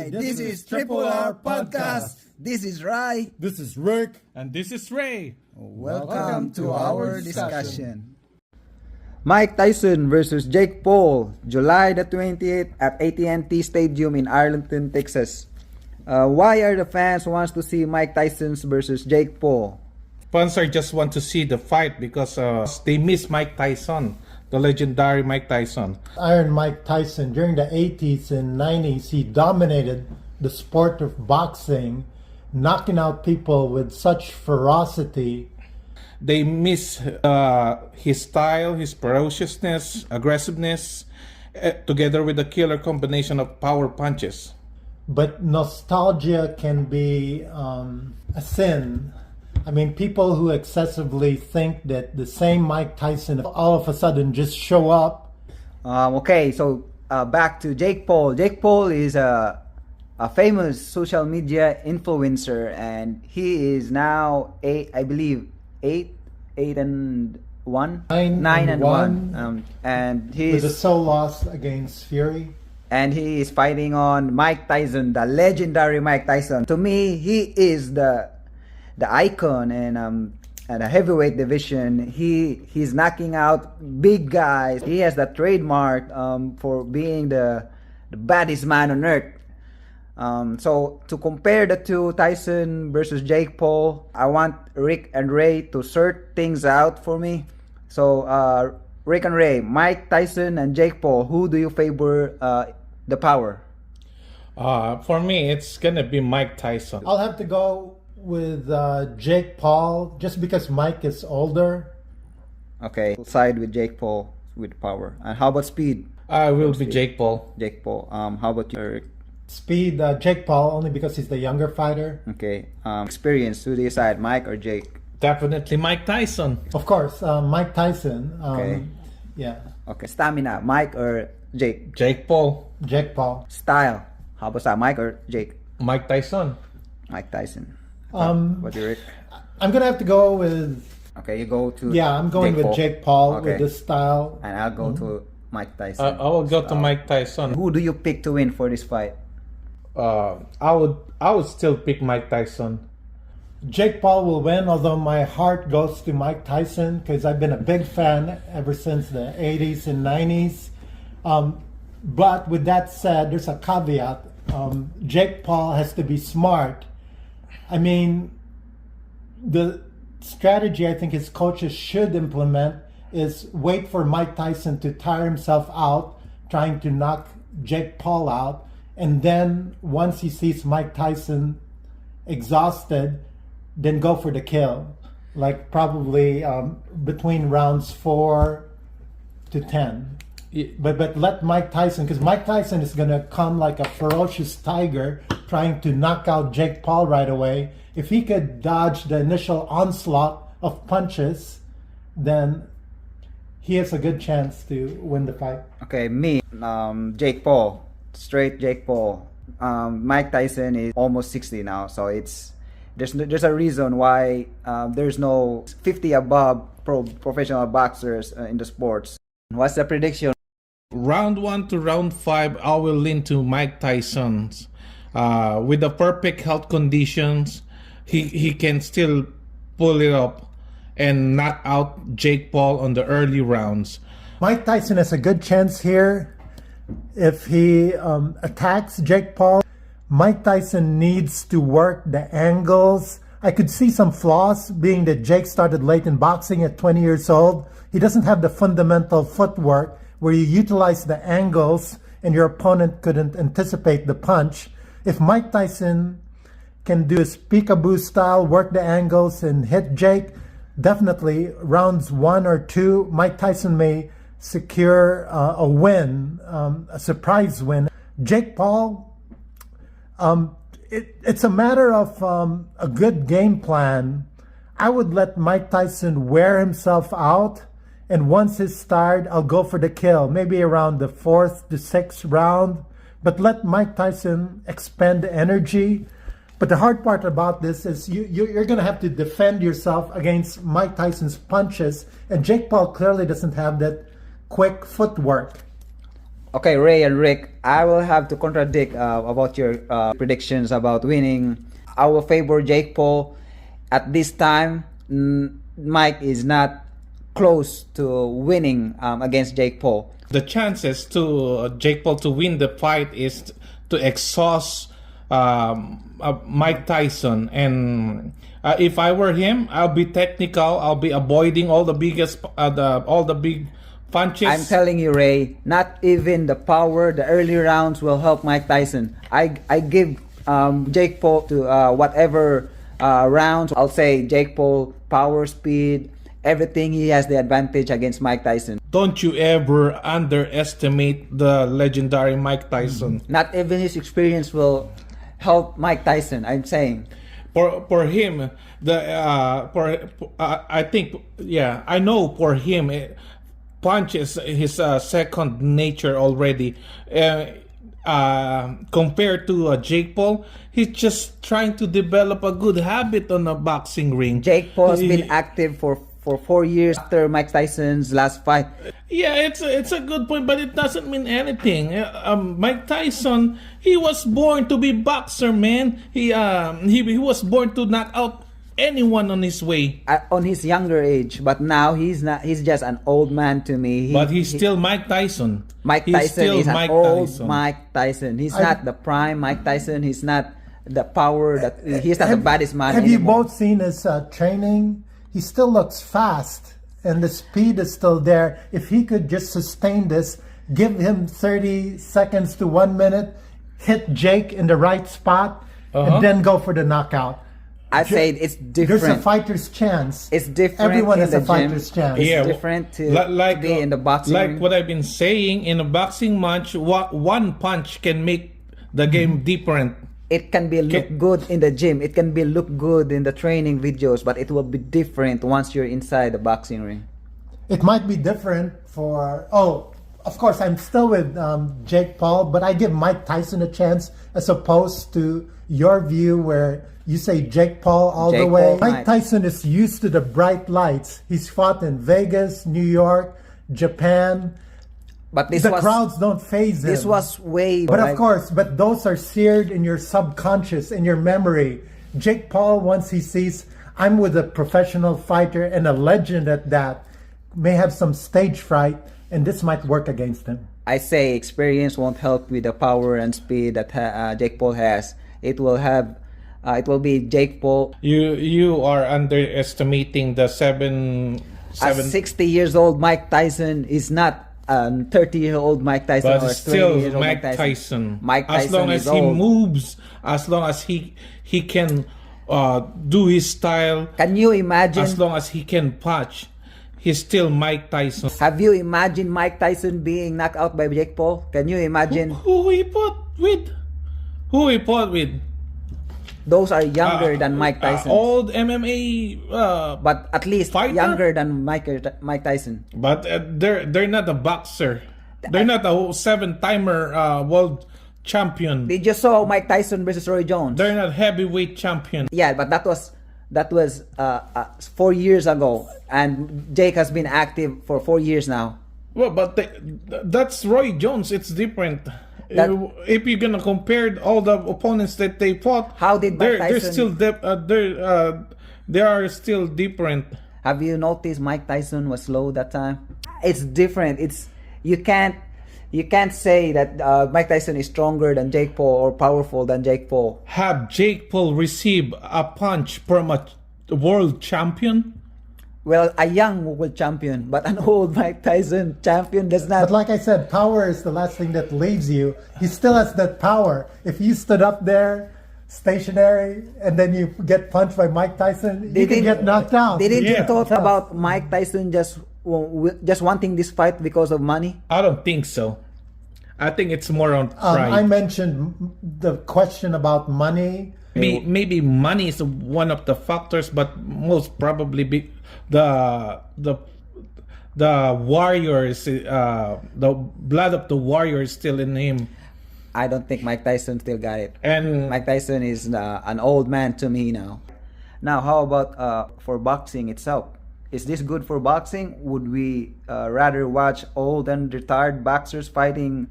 Hi, this is Triple R Podcast. This is Rai. This is Rick. And this is Ray. Welcome to our discussion. Mike Tyson versus Jake Paul, July the 28th at AT&T Stadium in Arlington, Texas. Why are the fans wants to see Mike Tyson versus Jake Paul? Fans just want to see the fight because they miss Mike Tyson, the legendary Mike Tyson. Iron Mike Tyson, during the 80s and 90s, he dominated the sport of boxing, knocking out people with such ferocity. They miss his style, his ferociousness, aggressiveness, together with the killer combination of power punches. But nostalgia can be a sin. I mean, people who excessively think that the same Mike Tyson all of a sudden just show up. Okay, so back to Jake Paul. Jake Paul is a famous social media influencer, and he is now eight and one, nine and one, and he's with a sole loss against Fury. And he is fighting on Mike Tyson, the legendary Mike Tyson. To me, he is the icon and a heavyweight division. He's knocking out big guys. He has the trademark for being the baddest man on earth. So to compare the two, Tyson versus Jake Paul, I want Rick and Ray to sort things out for me. So Rick and Ray, Mike Tyson and Jake Paul, who do you favor the power? For me, it's gonna be Mike Tyson. I'll have to go with Jake Paul just because Mike is older. Okay, side with Jake Paul with power. And how about speed? I will be Jake Paul. Jake Paul. How about you, Rick? Speed, Jake Paul, only because he's the younger fighter. Okay. Experience, who do you side, Mike or Jake? Definitely Mike Tyson. Of course, Mike Tyson. Okay. Yeah. Okay. Stamina, Mike or Jake? Jake Paul. Jake Paul. Style, how about that, Mike or Jake? Mike Tyson. Mike Tyson. What do you, Rick? I'm gonna have to go with. Okay, you go to. Yeah, I'm going Jake with Paul. Jake Paul Okay. with the style. And I'll go to Mike Tyson. I will go to Style. Mike Tyson. Who do you pick to win for this fight? I would still pick Mike Tyson. Jake Paul will win, although my heart goes to Mike Tyson because I've been a big fan ever since the 80s and 90s. But with that said, there's a caveat. Jake Paul has to be smart. I mean, the strategy I think his coaches should implement is wait for Mike Tyson to tire himself out trying to knock Jake Paul out. And then once he sees Mike Tyson exhausted, then go for the kill. Like probably between rounds 4 to 10. But let Mike Tyson, because Mike Tyson is going to come like a ferocious tiger trying to knock out Jake Paul right away. If he could dodge the initial onslaught of punches, then he has a good chance to win the fight. Okay, me, Jake Paul. Straight Jake Paul. Mike Tyson is almost 60 now, so there's a reason why there's no 50 above professional boxers in the sports. What's the prediction? Round 1 to round 5, I will lean to Mike Tyson's. With the perfect health conditions, he can still pull it up and knock out Jake Paul on the early rounds. Mike Tyson has a good chance here. If he attacks Jake Paul, Mike Tyson needs to work the angles. I could see some flaws, being that Jake started late in boxing at 20 years old. He doesn't have the fundamental footwork where you utilize the angles and your opponent couldn't anticipate the punch. If Mike Tyson can do his peekaboo style, work the angles and hit Jake, definitely rounds 1 or 2, Mike Tyson may secure a win, a surprise win. Jake Paul, it's a matter of a good game plan. I would let Mike Tyson wear himself out, and once he's tired, I'll go for the kill, maybe around the 4th to 6th round. But let Mike Tyson expend energy. But the hard part about this is you're going to have to defend yourself against Mike Tyson's punches, and Jake Paul clearly doesn't have that quick footwork. Okay, Ray and Rick, I will have to contradict about your predictions about winning. I will favor Jake Paul. At this time, Mike is not close to winning against Jake Paul. The chances to Jake Paul to win the fight is to exhaust Mike Tyson, and if I were him, I'll be technical. I'll be avoiding all the all the big punches. I'm telling you, Ray, not even the power, the early rounds will help Mike Tyson. I give Jake Paul to whatever rounds. I'll say Jake Paul, power, speed, everything, he has the advantage against Mike Tyson. Don't you ever underestimate the legendary Mike Tyson. Not even his experience will help Mike Tyson, I'm saying. For him, I think, yeah, I know for him, punch is his second nature already. Compared to Jake Paul, he's just trying to develop a good habit on a boxing ring. Jake Paul has been active for 4 years after Mike Tyson's last fight. Yeah, it's a good point, but it doesn't mean anything. Mike Tyson, he was born to be boxer, man. He was born to knock out anyone on his way. On his younger age, but now he's not. He's just an old man to me. But he's still Mike Tyson. Mike Tyson is an old Mike Tyson. He's not the prime Mike Tyson. He's not the power that he's not the baddest man. Have anymore. you both seen his training? He still looks fast, and the speed is still there. If he could just sustain this, give him 30 seconds to 1 minute, hit Jake in the right spot, and then go for the knockout. I say it's different. There's a fighter's chance. It's different. Everyone has in a the fighter's gym. chance. It's different to be in the boxing Like ring. what I've been saying, in a boxing match, one punch can make the game different. It can be look good in the gym. It can be look good in the training videos, but it will be different once you're inside the boxing ring. It might be different for... Oh, of course, I'm still with Jake Paul, but I give Mike Tyson a chance as opposed to your view where you say Jake Paul all the way. Mike Tyson is used to the bright lights. He's fought in Vegas, New York, Japan. But the crowds don't faze him. This was way... But of course, but those are seared in your subconscious, in your memory. Jake Paul, once he sees, I'm with a professional fighter and a legend at that, may have some stage fright, and this might work against him. I say experience won't help with the power and speed that Jake Paul has. It will have... it will be Jake Paul. You are underestimating the 60 years old Mike Tyson is not 30-year-old Mike Tyson, but or still 20-year-old Mike Tyson. Mike Tyson as long as he moves, as long as he can do his style. Can you imagine? As long as he can punch, he's still Mike Tyson. Have you imagined Mike Tyson being knocked out by Jake Paul? Can you imagine? Who he fought with? Who he fought with? Those are younger than Mike Tyson. Old MMA, but at least fighter? Younger than Mike Tyson. But they're not a boxer. They're not a 7-timer world champion. Did you saw Mike Tyson versus Roy Jones? They're not heavyweight champion. Yeah, but that was 4 years ago, and Jake has been active for 4 years now. Well, but that's Roy Jones. It's different. If you're gonna compare all the opponents that they fought, how did Mike Tyson? They're still they are still different. Have you noticed Mike Tyson was slow that time? It's different. You can't say that Mike Tyson is stronger than Jake Paul or powerful than Jake Paul. Have Jake Paul receive a punch from a world champion? Well, a young world champion, but an old Mike Tyson champion does not. But like I said, power is the last thing that leaves you. He still has that power. If you stood up there, stationary, and then you get punched by Mike Tyson, you can get knocked out. Didn't you talk about Mike Tyson just wanting this fight because of money? I don't think so. I think it's more on pride. I mentioned the question about money. Maybe money is one of the factors, but most probably the warriors, the blood of the warrior is still in him. I don't think Mike Tyson still got it. And Mike Tyson is an old man to me now. Now, how about for boxing itself? Is this good for boxing? Would we rather watch old and retired boxers fighting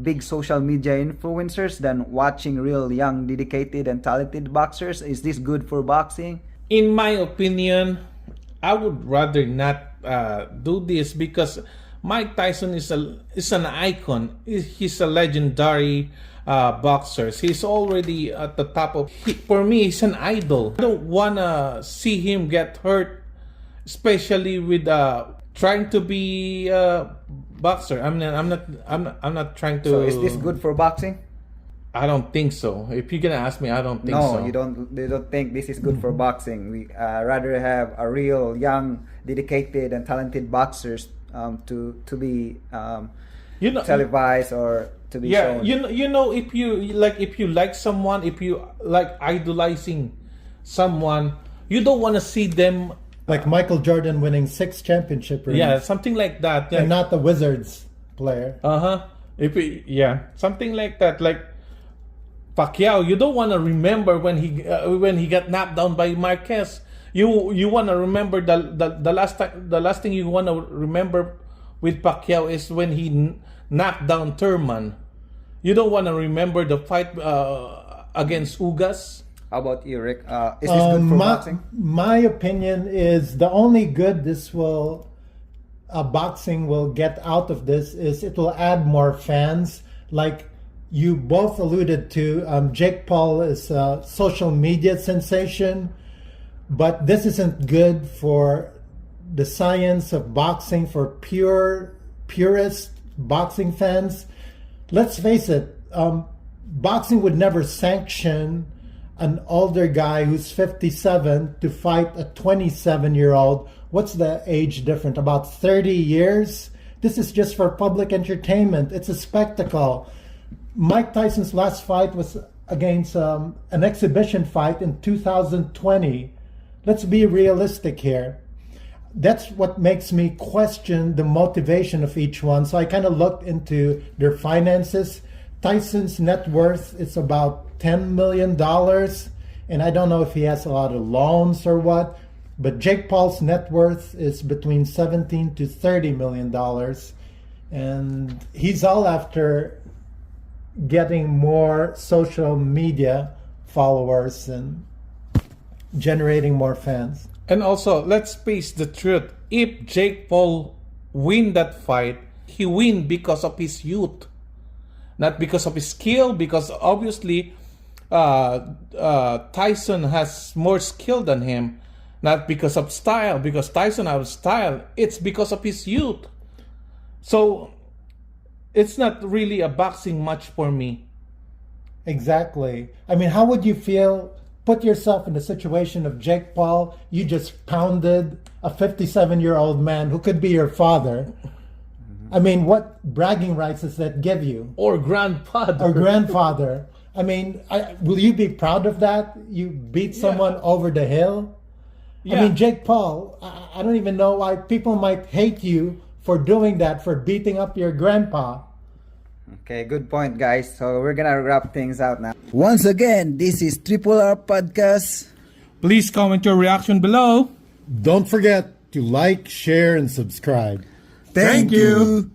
big social media influencers than watching real young, dedicated, and talented boxers? Is this good for boxing? In my opinion, I would rather not do this because Mike Tyson is an icon. He's a legendary boxer. He's already at the top of. For me, he's an idol. I don't wanna see him get hurt, especially with trying to be a boxer. I'm not trying to. So is this good for boxing? I don't think so. If you're gonna ask me, I don't think so. No, you don't think this is good for boxing. We rather have a real young, dedicated, and talented boxers to be televised or to be shown. If you like someone, if you like idolizing someone, you don't want to see them Like Michael Jordan winning 6 championship rings. Yeah, something like that. Yeah. And not the Wizards player. Something like that. Like Pacquiao, you don't want to remember when he got knocked down by Marquez. You want to remember the last thing you want to remember with Pacquiao is when he knocked down Thurman. You don't want to remember the fight against Ugas. How about you, Rick? Is this good for boxing? My opinion is the only good boxing will get out of this is it will add more fans. Like you both alluded to, Jake Paul is a social media sensation, but this isn't good for the science of boxing, for purist boxing fans. Let's face it, boxing would never sanction an older guy who's 57 to fight a 27-year-old. What's the age difference? About 30 years? This is just for public entertainment. It's a spectacle. Mike Tyson's last fight was against an exhibition fight in 2020. Let's be realistic here. That's what makes me question the motivation of each one. So I kind of looked into their finances. Tyson's net worth is about $10 million, and I don't know if he has a lot of loans or what, but Jake Paul's net worth is between $17 to $30 million, and he's all after getting more social media followers and generating more fans. And also, let's face the truth. If Jake Paul win that fight, he win because of his youth, not because of his skill, because obviously Tyson has more skill than him, not because of style, because Tyson has style. It's because of his youth. So it's not really a boxing match for me. Exactly. I mean, how would you feel? Put yourself in the situation of Jake Paul. You just pounded a 57-year-old man who could be your father. I mean, what bragging rights does that give you? Or grandfather. Or grandfather. I mean, will you be proud of that? You beat someone over the hill? Yeah. I mean, Jake Paul, I don't even know why people might hate you for doing that, for beating up your grandpa. Okay, good point, guys. So we're gonna wrap things out now. Once again, this is Triple R Podcast. Please comment your reaction below. Don't forget to like, share, and subscribe. Thank you.